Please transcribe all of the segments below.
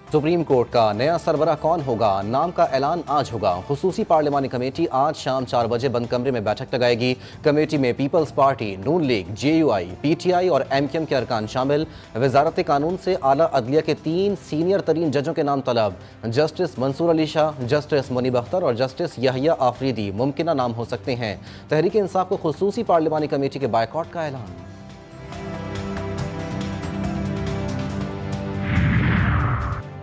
Supreme court का नया सरबराह कौन होगा, नाम का ऐलान आज होगा। खुसूसी पार्लिमानी कमेटी आज शाम 4 बजे बंद कमरे में बैठक लगाएगी। कमेटी में पीपल्स पार्टी, नून लीग, JUI, PTI और MQM के अरकान शामिल। वजारत कानून से आला अदलिया के 3 सीनियर तरीन जजों के नाम तलब। जस्टिस मंसूर अली शाह, जस्टिस मुनीब अख्तर और जस्टिस यहिया आफरीदी मुमकिन नाम हो सकते हैं। तहरीक इंसाफ को खुसूसी पार्लिमानी कमेटी के बायकॉट का ऐलान।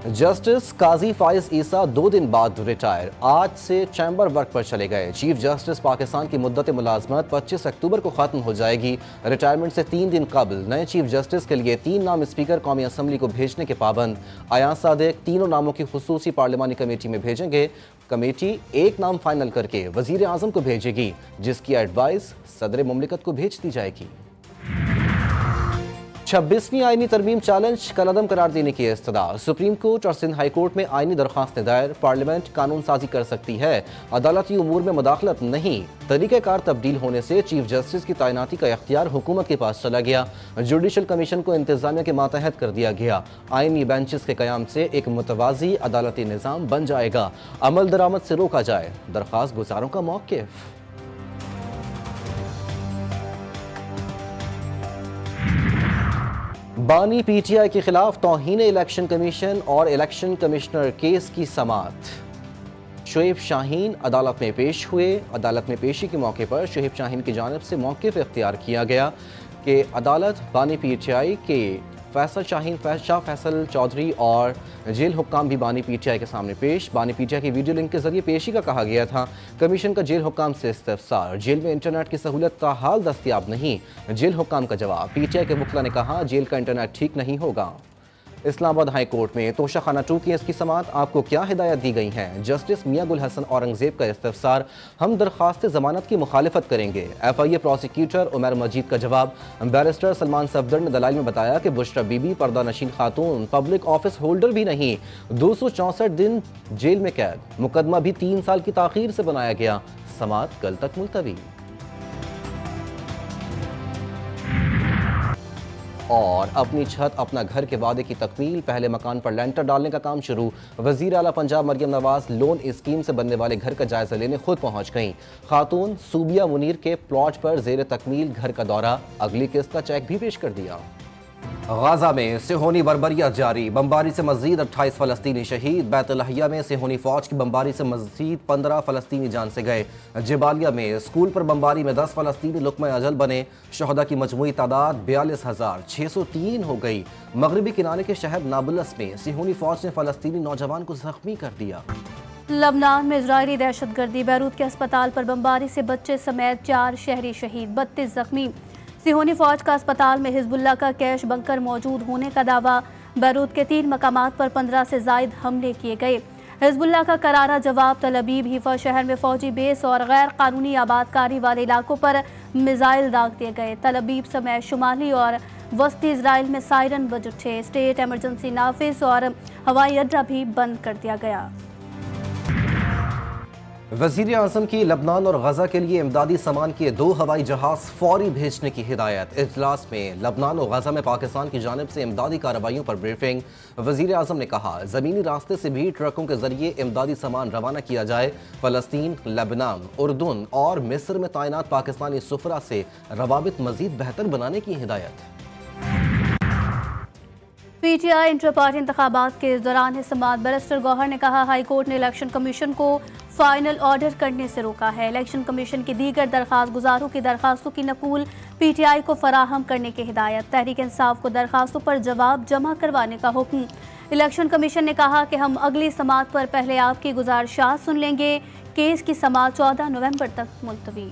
जस्टिस काजी फाइज ईसा 2 दिन बाद रिटायर, आज से चैम्बर वर्क पर चले गए। चीफ जस्टिस पाकिस्तान की मुद्दत मुलाजमत 25 अक्टूबर को खत्म हो जाएगी। रिटायरमेंट से 3 दिन कबल नए चीफ जस्टिस के लिए 3 नाम स्पीकर कौमी असम्बली को भेजने के पाबंद। अयाज सादिक तीनों नामों की खुसूसी पार्लिमानी कमेटी में भेजेंगे। कमेटी एक नाम फाइनल करके वजीर आजम को भेजेगी, जिसकी एडवाइस सदर मुमलिकत को भेज दी जाएगी। 26वीं आईनी तरमीम चैलेंज कलअदम करार देने की इस्तदा। सुप्रीम कोर्ट और सिंध हाई कोर्ट में आईनी दरख्वास्तें दायर। पार्लियामेंट कानून साजी कर सकती है, अदालती उमूर में मुदाखलत नहीं। तरीक़ाकार तब्दील होने से चीफ जस्टिस की तैनाती का इख्तियार हुकूमत के पास चला गया। जुडिशल कमीशन को इंतजामिया के मातहत कर दिया गया। आईनी बेंचेस के कयाम से एक मुतवाज़ी अदालती निज़ाम बन जाएगा। अमल दरामद से रोका जाए, दरख्वास्त गुजारों का मौक़िफ़। बानी PTI के खिलाफ तौहीन इलेक्शन कमीशन और इलेक्शन कमिश्नर केस की समाअत। शुएब शाहीन अदालत में पेश हुए। अदालत में पेशी के मौके पर शुएब शाहीन की जानिब से मौक़िफ़ इख्तियार किया गया कि अदालत बानी PTI के फैसल शाहीन, शाह फैसल चौधरी और जेल हुक्काम भी बानी PTI के सामने पेश। बानी PTI की वीडियो लिंक के जरिए पेशी का कहा गया था। कमीशन का जेल हुक्काम से इस्तिफसार, जेल में इंटरनेट की सहूलत का हाल दस्तियाब नहीं। जेल हुक्काम का जवाब, PTI के वकील ने कहा जेल का इंटरनेट ठीक नहीं होगा। इस्लामाबाद हाई कोर्ट में तोशाखाना 2 केस की समाअत। आपको क्या हिदायत दी गई हैं? जस्टिस मियां गुल हसन औरंगजेब का इस्तिफसार, हम दरख्वास्त जमानत की मुखालिफत करेंगे। FIA प्रोसिक्यूटर उमर मजीद का जवाब। बैरिस्टर सलमान सफदर ने दलाइल में बताया कि बुशरा बीबी पर्दा नशीन खातून, पब्लिक ऑफिस होल्डर भी नहीं, 264 दिन जेल में कैद। मुकदमा भी 3 साल की ताखीर से बनाया गया। समाअत कल तक मुलतवी। और अपनी छत अपना घर के वादे की तकमील, पहले मकान पर लेंटर डालने का काम शुरू। वजीर आला पंजाब मरियम नवाज लोन स्कीम से बनने वाले घर का जायजा लेने खुद पहुंच गईं। खातून सूबिया मुनीर के प्लॉट पर जेर तकमील घर का दौरा, अगली किस्त का चेक भी पेश कर दिया। गाजा में सेहोनी बर्बरियत जारी, बमबारी से मजीद 28 फलस्तीनी शहीद। बैतुलहया में सेहोनी फौज की बमबारी से मजीद 15 फलस्तीनी जान से गए। जबालिया में स्कूल पर बमबारी में 10 फलस्तीनी लुक्मा अजल बने। शहदा की मजमूई तादाद 42,603 हो गई। मगरबी किनारे के शहर नाबुलस में सेहोनी फौज ने फलस्तीनी नौजवान को जख्मी कर दिया। लबनान में इजरायली दहशतगर्दी, बैरूत के अस्पताल पर बमबारी से बच्चे समेत 4 शहरी शहीद, 32 जख्मी। सिहोनी फौज का अस्पताल में हिजबुल्ला का कैश बंकर मौजूद होने का दावा। बैरूत के 3 मकामात पर 15 से जायद हमले किए गए। हिजबुल्ला का करारा जवाब। तलबीब हीफा शहर में फौजी बेस और गैर कानूनी आबादकारी वाले इलाकों पर मिसाइल दाग दिए गए। तलबीब समेत शुमाली और वस्ती इसराइल में सायरन बज उठे। स्टेट एमरजेंसी नाफिज और हवाई अड्डा भी बंद कर दिया गया। वज़ीर आज़म की लबनान और गजा के लिए इमदादी सामान के 2 हवाई जहाज फौरी भेजने की हिदायत। इजलास में लबनान और गजा में पाकिस्तान की जानिब से इमदादी कार्रवाइयों पर ब्रीफिंग। वज़ीर आज़म ने कहा ज़मीनी रास्ते से भी ट्रकों के जरिए इमदादी सामान रवाना किया जाए। फ़लस्तीन, लबनान, उर्दून और मिस्र में तैनात पाकिस्तानी सुफरा से रवाबित मज़ीद बेहतर बनाने की हिदायत। PTI इंटर पार्टी इंतखाबात के दौरान समाअत। बैरिस्टर गौहर ने कहा हाई कोर्ट ने इलेक्शन कमीशन को फाइनल ऑर्डर करने से रोका है। इलेक्शन कमीशन की दीगर दरख्वास्त गुजारों की दरखास्तों की नकूल PTI को फराहम करने की हिदायत। तहरीक इंसाफ को दरखास्तों पर जवाब जमा करवाने का हुक्म। इलेक्शन कमीशन ने कहा कि हम अगली समाअत पर पहले आपकी गुजारिशात सुन लेंगे। केस की समाअत 14 नवंबर तक मुलतवी।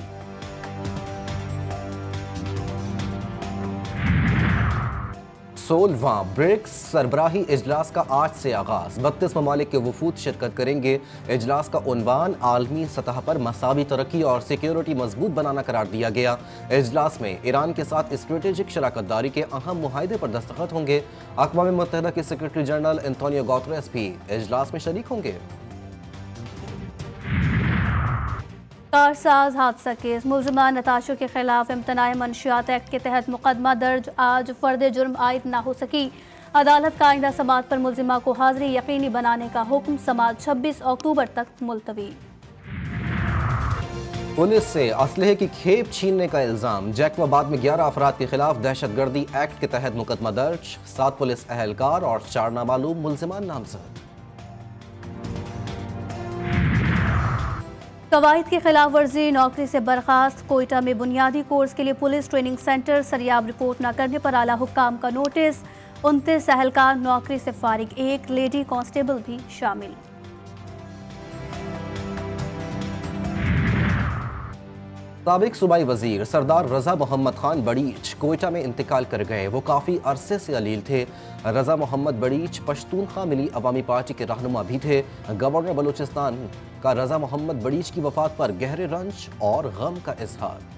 सोलहवां ब्रिक्स सरबराही इजलास का आज से आगाज। 32 ममालिक के वफूद शिरकत करेंगे। इजलास का उन्वान आलमी सतह पर मसावी तरक्की और सिक्योरिटी मजबूत बनाना करार दिया गया। इजलास में ईरान के साथ स्ट्रेटेजिक शराकत दारी के अहम मुआहदे पर दस्तखत होंगे। अक़वाम मुत्तहिदा के सेक्रेटरी जनरल एंटोनियो गुतेरेस भी इजलास में शरीक होंगे। कारसाज हादसा केस, मुलजिमा नताशों के खिलाफ इम्तनाए मंशियात एक्ट के तहत मुकदमा दर्ज। आज फर्द जुर्म आयद ना हो सकी। अदालत का आइंदा समाअत पर मुल्जिमा को हाजिरी यकीनी बनाने का हुक्म। समाअत 26 अक्टूबर तक मुलतवी। पुलिस से असलहे की खेप छीनने का इल्जाम। जैकबाबाद में 11 अफराद के खिलाफ दहशतगर्दी एक्ट के तहत मुकदमा दर्ज। 7 पुलिस अहलकार और 4 नामालूम मुल्जिमान नामजद। कवायद की खिलाफ वर्जी, नौकरी से बर्खास्त। कोयटा में बुनियादी कोर्स के लिए police training centre Sariab report न करने पर आला हुक्काम का नोटिस। 29 अहलकार नौकरी से फारिग, 1 लेडी कांस्टेबल भी शामिल। साबिक सूबाई वजीर सरदार रजा मोहम्मद खान बड़ीच कोयटा में इंतकाल कर गए। वो काफ़ी अरसे से अलील थे। रजा मोहम्मद बड़ीच पश्तूनख्वा मिली अवामी पार्टी के रहनुमा भी थे। गवर्नर बलूचिस्तान का रजा मोहम्मद बड़ीच की वफात पर गहरे रंज और गम का इजहार।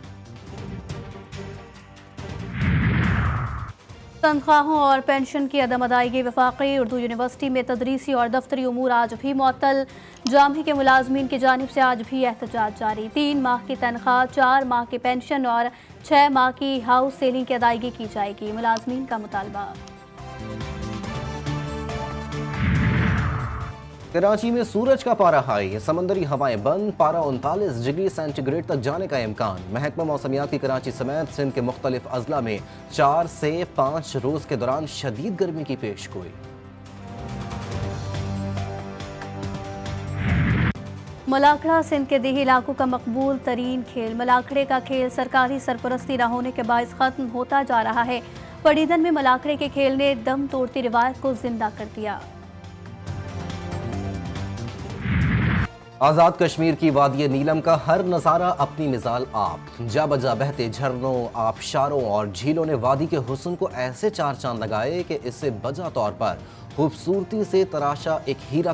तनख्वाहों और पेंशन की अदम अदायगी। वफाकी उर्दू यूनिवर्सिटी में तदरीसी और दफ्तरी उमूर आज भी मुअत्तल। जामी के मुलाजमीन की जानिब से आज भी एहतजाज जारी। 3 माह की तनख्वाह, 4 माह की पेंशन और 6 माह की हाउस सेलिंग की अदायगी की जाएगी, मुलाजमीन का मुतालबा। कराची में सूरज का पारा हाई, समंदरी हवाएं बंद, पारा 39 डिग्री सेंटीग्रेड तक जाने का इम्कान। महकमा मौसमियात की कराची समेत सिंध के मुख्तलिफ अजला में 4 से 5 रोज के दौरान शदीद गर्मी की पेशगोई। मलाखड़ा सिंध के देही इलाकों का मकबूल तरीन खेल। मलाखड़े का खेल सरकारी सरपरस्ती न होने के बायस खत्म होता जा रहा है। पड़ीदन में मलाखड़े के खेल ने दम तोड़ती रिवायत को जिंदा कर दिया। आज़ाद कश्मीर की वादी नीलम का हर नज़ारा अपनी मिसाल आप। जा बजा बहते झरनों, आबशारों और झीलों ने वादी के हुस्न को ऐसे चार चांद लगाए कि इससे बजा तौर पर खूबसूरती से तराशा एक हीरा